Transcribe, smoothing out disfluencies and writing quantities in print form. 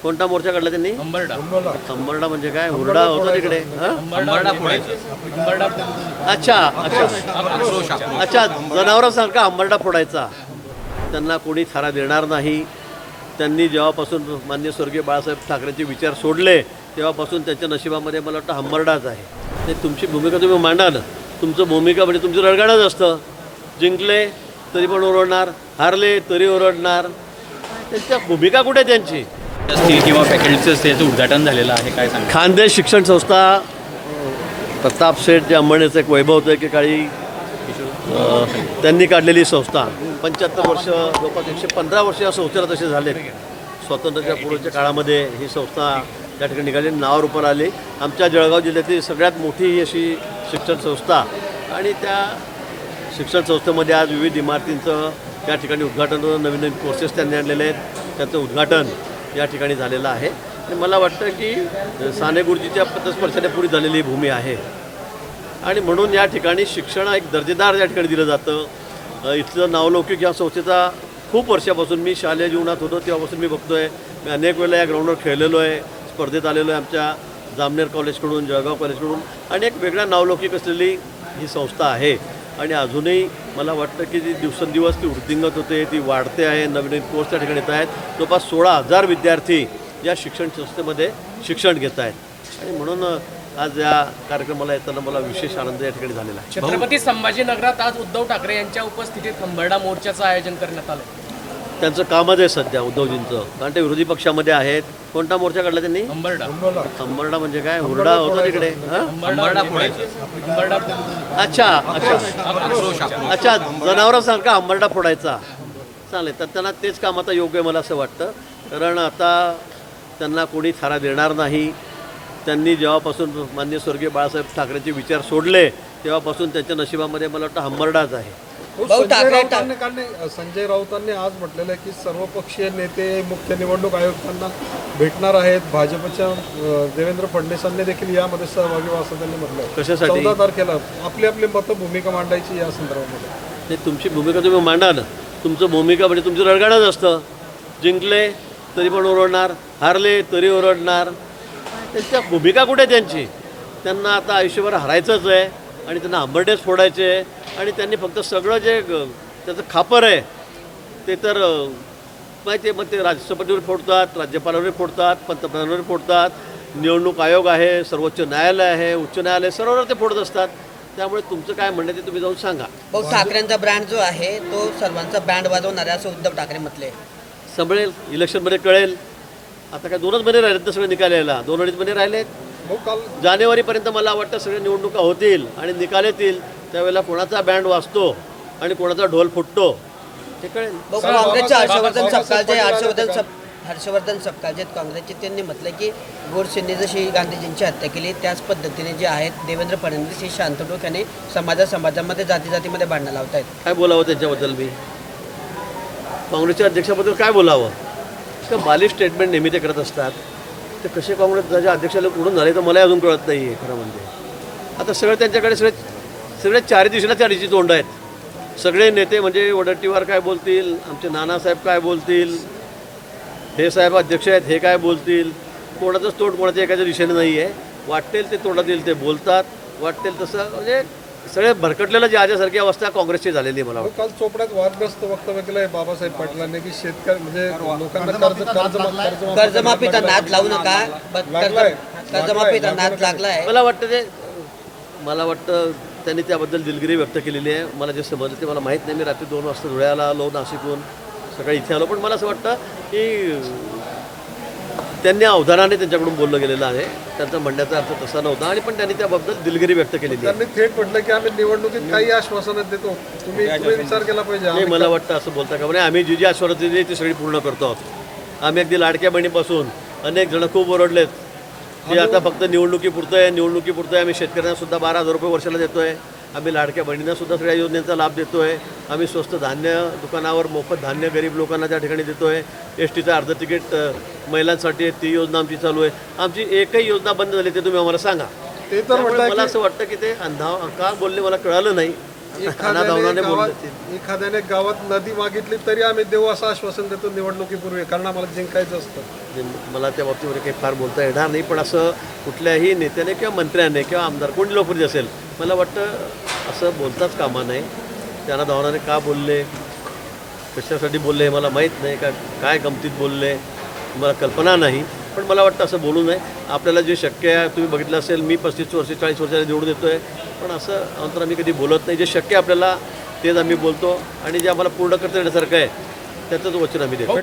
कोणता मोर्चा काढला त्यांनी? अंबरडा म्हणजे काय? हुरडा होता तिकडे. अच्छा अच्छा अच्छा, जनावरांसारखा अंबरडा फोडायचा. त्यांना कोणी थारा देणार नाही. त्यांनी जेव्हापासून माननीय स्वर्गीय बाळासाहेब ठाकरेंचे विचार सोडले तेव्हापासून त्यांच्या नशिबामध्ये मला वाटतं अंबरडाच आहे. ते तुमची भूमिका तुम्ही मांडा ना. तुमचं भूमिका म्हणजे तुमचं रडगाणच असतं. जिंकले तरी पण ओरडणार, हारले तरी ओरडणार. त्यांच्या भूमिका कुठे त्यांची? असतील किंवा फॅकल्टीचं त्याचं उद्घाटन झालेलं आहे, काय सांगा? खानदेश शिक्षण संस्था, प्रताप शेठ जे अंबरण्याचं एक वैभव होतं की काळी त्यांनी काढलेली संस्था. 75 वर्ष, जवळपास 115 वर्ष या संस्थेला तसे झाले. स्वातंत्र्याच्या पूर्वीच्या काळामध्ये ही संस्था त्या ठिकाणी निघाली, नावारूपाला आली. आमच्या जळगाव जिल्ह्यातील सगळ्यात मोठी ही अशी शिक्षण संस्था. आणि त्या शिक्षण संस्थेमध्ये आज विविध इमारतींचं त्या ठिकाणी उद्घाटन होतं. नवीन नवीन कोर्सेस त्यांनी आणलेले आहेत, त्याचं उद्घाटन या ठिकाणी झालेलं आहे. आणि मला वाटतं की साने गुरुजीच्या पथस्पर्शाने पुरी झालेली भूमी आहे. आणि म्हणून या ठिकाणी शिक्षण एक दर्जेदार या ठिकाणी दिलं जातं. इथलं नावलौकिक या संस्थेचा खूप वर्षापासून, मी शालेय जीवनात होतो तेव्हापासून मी बघतो आहे. मी अनेक वेळेला या ग्राउंडवर खेळलेलो आहे, स्पर्धेत आलेलो आहे आमच्या जामनेर कॉलेजकडून, जळगाव कॉलेजकडून. आणि एक वेगळा नावलौकिक असलेली ही संस्था आहे. आणि अजूनही मला वाटतं की ती दिवसेंदिवस ती वृद्धिंगत होते, ती वाढते आहे. नवीन नवीन कोर्स त्या ठिकाणी येत आहेत. जवळपास 16,000 विद्यार्थी या शिक्षण संस्थेमध्ये शिक्षण घेत आहेत. आणि म्हणून आज या कार्यक्रमाला येताना मला विशेष आनंद या ठिकाणी झालेला आहे. छत्रपती संभाजीनगरात आज उद्धव ठाकरे यांच्या उपस्थितीत अंबरडा मोर्चाचं आयोजन करण्यात आलं. त्यांचं कामच आहे सध्या उद्धवजींचं, कारण ते विरोधी पक्षामध्ये आहेत. कोणता मोर्चा काढला त्यांनी? अंबरडा म्हणजे काय? हुरडा होता तिकडे. अच्छा अच्छा अच्छा, जनावरांसारखा अंबरडा फोडायचा. चालेल, तर त्यांना तेच काम आता योग्य आहे मला असं वाटतं. कारण आता त्यांना कोणी थारा देणार नाही. त्यांनी जेव्हापासून माननीय स्वर्गीय बाळासाहेब ठाकरेंचे विचार सोडले तेव्हापासून त्यांच्या नशिबामध्ये मला वाटतं अंबरडाच आहे. संजय राऊतांनी आज म्हटलेलं आहे की सर्वपक्षीय नेते मुख्य निवडणूक आयुक्तांना भेटणार आहेत. भाजपच्या देवेंद्र फडणवीसांनी देखील यामध्ये सहभागी व्हा असं त्यांनी म्हटलं. कशासाठी? 14 तारखेला आपली आपली मतं भूमिका मांडायची या संदर्भामध्ये. ते तुमची भूमिका तुम्ही मांडा ना. तुमचं भूमिका म्हणजे तुमचं रडगाणच असतं. जिंकले तरी पण ओरडणार, हारले तरी ओरडणार. त्यांच्या भूमिका कुठे त्यांची? त्यांना आता आयुष्यभर हरायचंच आहे आणि त्यांना अंबरडेच फोडायचे आहे. आणि त्यांनी फक्त सगळं जे त्याचं खापर आहे ते तर माहिती आहे, मग ते राष्ट्रपतीवर फोडतात, राज्यपालावर फोडतात, पंतप्रधानावर फोडतात. निवडणूक आयोग आहे, सर्वोच्च न्यायालय आहे, उच्च न्यायालय, सर्वांवर ते फोडत असतात. त्यामुळे तुमचं काय म्हणणं ते तुम्ही जाऊन सांगा. भाऊ, ठाकरेंचा ब्रँड जो आहे तो सर्वांचा बँड वाजवणार आहे असं उद्धव ठाकरे म्हटले. संभळेल, इलेक्शनमध्ये कळेल. आता काय 2च महिने राहिलेत तर सगळे निकाल यायला. 2-2.5 महिने राहिलेत. जानेवारीपर्यंत मला वाटतं सगळ्या निवडणुका होतील आणि निकाल येतील. त्यावेळेला कोणाचा बँड वाजतो आणि कोणाचा ढोल फुटतो ते कळेल. काँग्रेसचे हर्षवर्धन सपकाळ जे काँग्रेसचे त्यांनी म्हटलं की गोडसेंनी जशी गांधीजींची हत्या केली त्याच पद्धतीने जे आहेत देवेंद्र फडणवीस हे शांत डोक्याने समाजामध्ये जातीमध्ये भांडणं लावत आहेत. काय बोलावं त्यांच्याबद्दल? मी काँग्रेसच्या अध्यक्षाबद्दल काय बोलावं? तर बालिश स्टेटमेंट नेहमी ते करत असतात. ते कसे काँग्रेसच्या अध्यक्षाला उडून झाले तर मला अजून कळत नाही आहे खरं म्हणजे. आता सगळं त्यांच्याकडे सगळे चारी दिशेला चारीची तोंड आहेत. सगळे नेते म्हणजे वडट्टीवार काय बोलतील, आमचे नानासाहेब काय बोलतील, हे साहेब अध्यक्ष आहेत हे काय बोलतील. कोणाचंच तोंड कोणाच्या एखाद्या दिशेने नाही आहे. वाटेल ते तोंडात येईल ते बोलतात, वाटेल तसं म्हणजे सगळे भरकटलेलं जी आजसारखी अवस्था काँग्रेसची झालेली आहे. मला काल चोपड्यात वादग्रस्त वक्तव्य केलं आहे बाबासाहेब पाटलांनी की शेतकरी म्हणजे लोकांना कर्जमाफीचा नाद लावू नका. कर्जमाफीचा नाद लागलाय. मला वाटतं त्यांनी त्याबद्दल दिलगिरी व्यक्त केलेली आहे. मला जे समजलं ते मला माहीत नाही. मी रात्री 2 वाजता धुळ्याला आलो, नाशिकहून सकाळी इथे आलो. पण मला असं वाटतं की त्यांनी अवधानाने त्यांच्याकडून बोललं गेलेलं आहे. त्यांचा म्हणण्याचा अर्थ तसा नव्हता. आणि पण त्यांनी त्याबद्दल दिलगिरी व्यक्त केलेली आहे. त्यांनी थेट म्हटलं की आम्ही निवडणुकीत काही आश्वासनं देतो, तुम्ही विचार केला पाहिजे. नाही, मला वाटतं असं बोलता का म्हणजे आम्ही जी आश्वासनं दिली ती सगळी पूर्ण करतो आहोत. आम्ही अगदी लाडक्या बहिणीपासून अनेक जण खूप ओरडलेत की आता फक्त निवडणुकीपुरतं आहे. आम्ही शेतकऱ्यांना सुद्धा 12,000 रुपये वर्षाला देतो आहे. आम्ही लाडक्या बहिणींना सुद्धा सगळ्या योजनेचा लाभ देतो आहे. आम्ही स्वस्त धान्य दुकानावर मोफत धान्य गरीब लोकांना त्या ठिकाणी देतो आहे. STचं अर्ध तिकीट महिलांसाठी ती योजना आमची चालू आहे. आमची एकही योजना बंद झाली ते तुम्ही आम्हाला सांगा. ते तर मला असं वाटतं की ते का बोलले मला कळालं नाही. अनाधावनाने बोलले ते. एखाद्याने गावात नदी मागितली तरी आम्ही देऊ असं आश्वासन देतो निवडणुकीपूर्वी, कारण आम्हाला जिंकायचं असतं. म्हणजे मला त्या बाबतीमध्ये काही फार बोलता येणार नाही, पण असं कुठल्याही नेत्याने किंवा मंत्र्याने किंवा आमदार कोणी लोकप्रिय असेल, मला वाटतं असं बोलताच कामा नाही. त्यांना धावनाने का बोलले, कशासाठी बोलले हे मला माहीत नाही, का काय गमतीत बोलले मला कल्पना नाही, पण मला वाटतं असं बोलू नये. आपल्याला जे शक्य आहे, तुम्ही बघितलं असेल, मी 35 वर्ष 40 वर्षाला निवडून येतो आहे, पण असं अंतर आम्ही कधी बोलत नाही. जे शक्य आपल्याला तेच आम्ही बोलतो आणि जे आम्हाला पूर्ण करता येण्यासारखं आहे त्याचंच वचन आम्ही देतो.